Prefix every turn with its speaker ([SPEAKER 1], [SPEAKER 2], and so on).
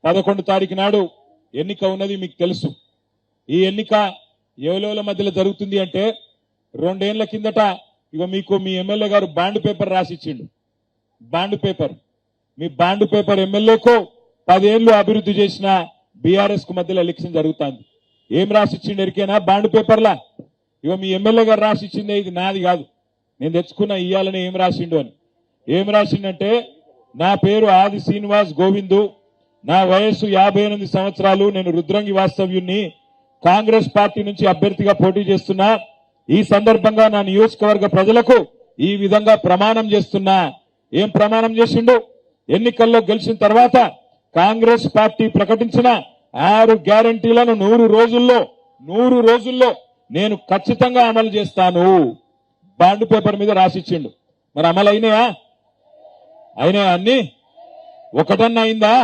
[SPEAKER 1] 11 తారీఖు నాడు ఎన్నిక ఉన్నది మీకు తెలుసు. ఈ ఎన్నిక ఎవరెవల మధ్యలో జరుగుతుంది అంటే 2 ఏళ్ల కిందట ఇగో మీకు మీ ఎమ్మెల్యే గారు బాండ్ పేపర్ రాసిచ్చిండు. బాండ్ పేపర్ మీ బాండ్ పేపర్ ఎమ్మెల్యేకు 10 ఏళ్లు అభివృద్ధి చేసిన బీఆర్ఎస్ కు మధ్యలో ఎలక్షన్ జరుగుతుంది. ఏం రాసిచ్చిండు ఎరికేనా బాండ్ పేపర్లా? ఇగో మీ ఎమ్మెల్యే గారు రాసిచ్చిందే, ఇది నాది కాదు, నేను తెచ్చుకున్న ఇయ్యాలని. ఏం రాసిండు అని ఏం రాసిండంటే, నా పేరు ఆది శ్రీనివాస్ గోవిందు, నా వయస్సు 58 సంవత్సరాలు, నేను రుద్రంగి వాస్తవ్యుణ్ణి, కాంగ్రెస్ పార్టీ నుంచి అభ్యర్థిగా పోటీ చేస్తున్నా. ఈ సందర్భంగా నా నియోజకవర్గ ప్రజలకు ఈ విధంగా ప్రమాణం చేస్తున్నా. ఏం ప్రమాణం చేసిండు? ఎన్నికల్లో గెలిచిన తర్వాత కాంగ్రెస్ పార్టీ ప్రకటించిన 6 గ్యారంటీలను 100 రోజుల్లో నేను ఖచ్చితంగా అమలు చేస్తాను. బాండ్ పేపర్ మీద రాసిచ్చిండు. మరి అమలు అయినాయా? అన్ని ఒకటన్నా అయిందా?